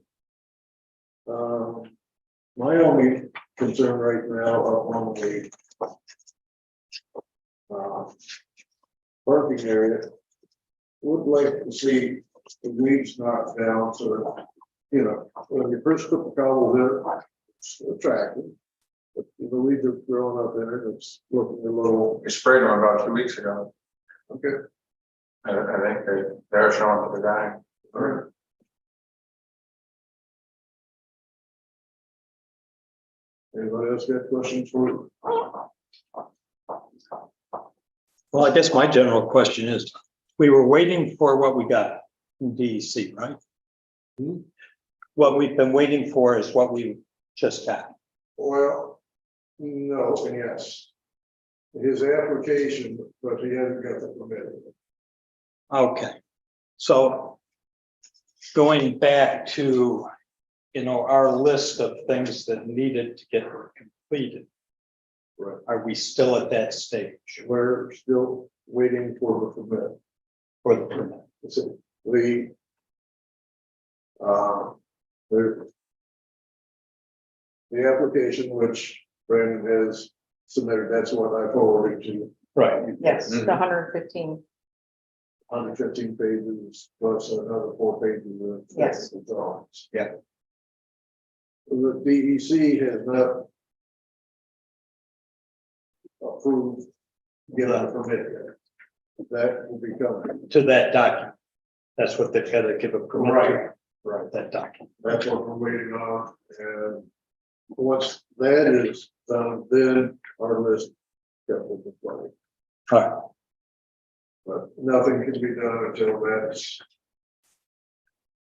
My only concern right now up on the parking area, would like to see the weeds knocked down so that, you know, when you first put the cobbles in, it's attractive. But the weeds are growing up in it, it's looking a little, We sprayed them about 2 weeks ago. okay. I think they're showing up the guy. All right. Anybody else got questions for you? Well, I guess my general question is, we were waiting for what we got from DEC, right? What we've been waiting for is what we just got. Well, no, and yes. His application, but he hasn't got the permit. Okay, so going back to, you know, our list of things that needed to get completed. Right. Are we still at that stage We're still waiting for the permit. for the permit? It's the application which Brandon has submitted, that's what I forwarded to Right. Yes, the 115. 115 pages plus another 4 pages of. Yes. drawings. Yeah. The DEC has not approved getting a permit yet. That will be coming. To that document. That's what they've got to give a permit to, Right. that document. That's what we're waiting on, and once that is done, then our list gets into play. All right. But nothing can be done until that's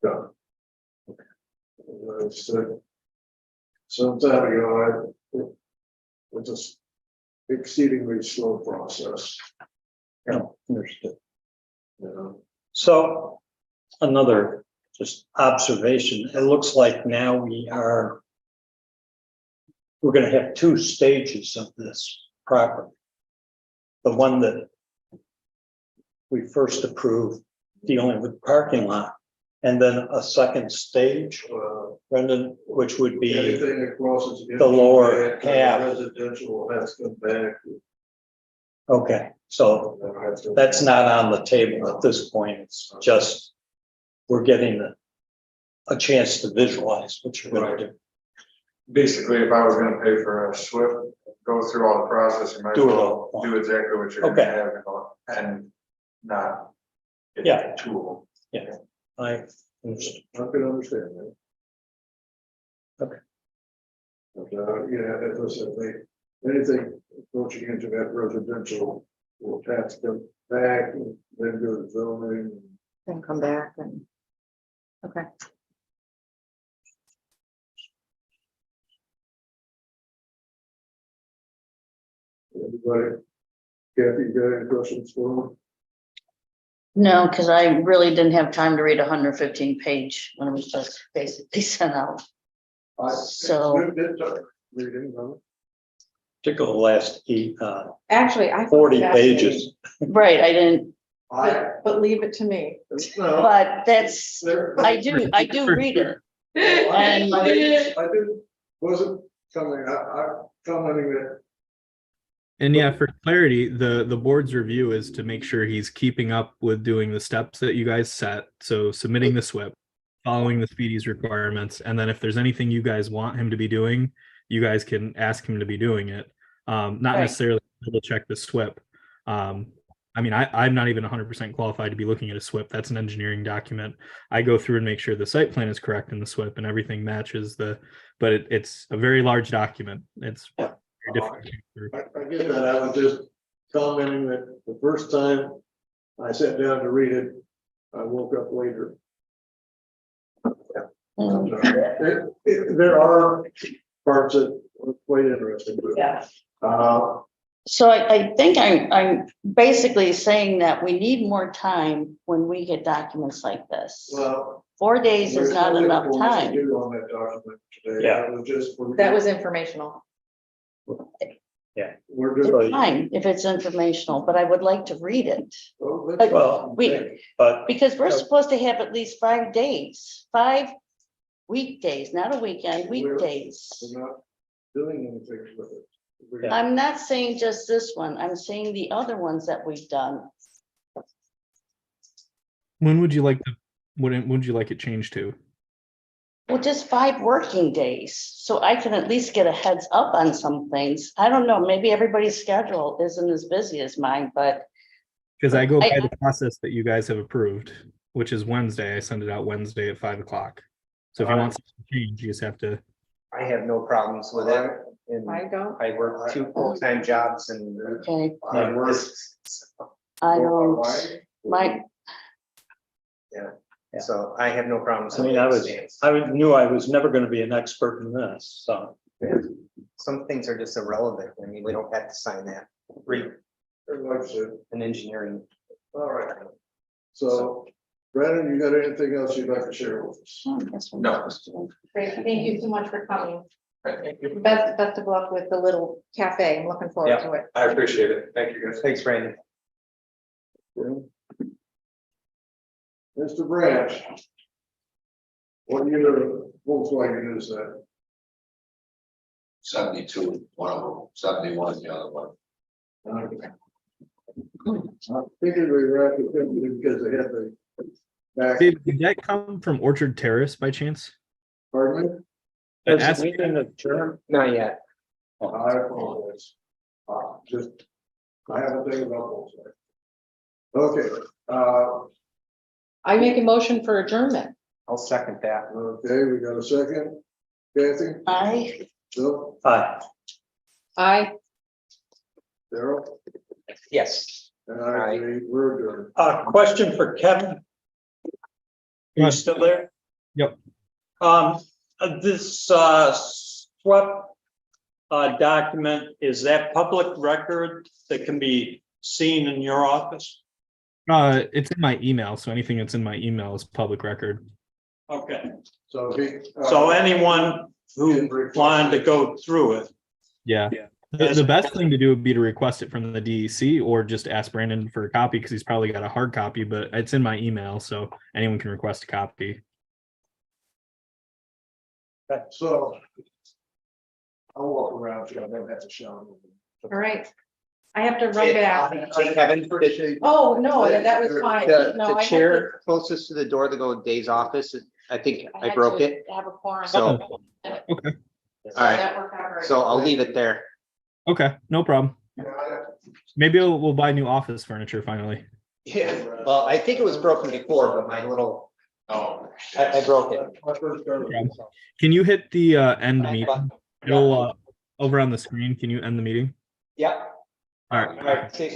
done. Some time ago, it's just exceedingly slow process, Yeah, understood. you know. So another just observation, it looks like now we're gonna have 2 stages of this property. The one that we first approved dealing with parking lot, and then a second stage, Brendan, which would be, Anything that crosses. the lower into that, half. Residential has to come back. okay, so that's not on the table at this point, it's just, we're getting a chance to visualize what you're gonna do. Basically, if I was gonna pay for a SWIP, go through all the process, you might as Do it well all. do exactly what you're Okay. gonna have and not. get Yeah. 2 of them. I understand. I can understand that. Okay. But, yeah, as I said, anything approaching into that residential will have to come back and then go to zoning. Then come back and, okay. Everybody, Kathy, you got any questions for me? No, because I really didn't have time to read 115 page when it was just basically sent out. So- Reading, huh? Particularly the last Actually, I. 40 pages. Right, I didn't, But leave it to me. No, but that's, there- I do read it. And I didn't, wasn't coming, I commenting that. And yeah, for clarity, the board's review is to make sure he's keeping up with doing the steps that you guys set. So submitting the SWIP, following the speedies requirements, and then if there's anything you guys want him to be doing, you guys can ask him to be doing it. Not Right. necessarily double check the SWIP. I mean, I'm not even 100% qualified to be looking at a SWIP. That's an engineering document. I go through and make sure the site plan is correct in the SWIP and everything matches but it's a very large document. It's very difficult to go through. I get that, I was just commenting that the first time I sat down to read it, I woke up later. There are parts that are quite interesting, but, Yeah. So I think I'm basically saying that we need more time when we get documents like this. Well. 4 days is there's not nothing enough for us to time. do on that document today. Yeah. That was just. That was informational. We're just. It's fine if it's informational, but I would like to read it. Well, We, but because we're supposed to have at least 5 days, 5 weekdays, not a weekend, weekdays. We're not doing anything with it. We're- I'm not saying just this one, I'm saying the other ones that we've done. When would you like to, when would you like it changed to? Well, just 5 working days, so I can at least get a heads up on some things. I don't know, maybe everybody's schedule isn't as busy as mine, but Because I go by I- the process that you guys have approved, which is Wednesday. I send it out Wednesday at 5 o'clock. So if you want something to change, you just have to. I have no problems with it. And I don't. I work 2 full-time jobs and okay, I work. I don't, my, So I have no problems. I mean, knew I was never gonna be an expert in this, so. Some things are just irrelevant. I mean, we don't have to sign that. Read Like I said, an engineering. all right. So, Brandon, you got anything else you'd like to share with us? No. Great, thank you so much for coming. Best of luck with the little cafe. I'm looking forward Yeah. to it. I appreciate it. Thank you, guys. Thanks, Brandon. Mr. Branch. What year Volkswagen is that? 72, one of them, 71, the other one. I figured we were at the 50 because they had the back, Did that come from Orchard Terrace by chance? pardon me? That Has ask- the meeting adjourned? Not yet. I apologize. Just, I have a thing about Volkswagen. Okay, I make a motion for adjournment. I'll second that. okay, we got a second. Kathy, Bill, Aye. I. Daryl, Yes. and I agree, we're adjourned. Question for Kevin. Are you still there? Yep. This, SWEP, document, is that public record that can be seen in your office? It's in my email, so anything that's in my email is public record. Okay, So he. so anyone who wanted to go through it. Yeah. The best thing to do would be to request it from the DEC or just ask Brandon for a copy because he's probably got a hard copy, but it's in my email, so anyone can request a copy. So. I'll walk around, so I don't have to shout. All right. I have to run back. Kevin, Oh, no, that was fine. the No, I have to- chair closest to the door to go Dave's office, I think I had broke to it. Have a quorum. So- Okay. All right, That worked out very so I'll well. leave it there. Okay, no problem. Maybe we'll buy new office furniture finally. Yeah, well, I think it was broken before, but my little, Oh. I broke it. Can you hit the end meeting? It'll over on the screen. Can you end the meeting? Yeah. All right. All right, see you guys.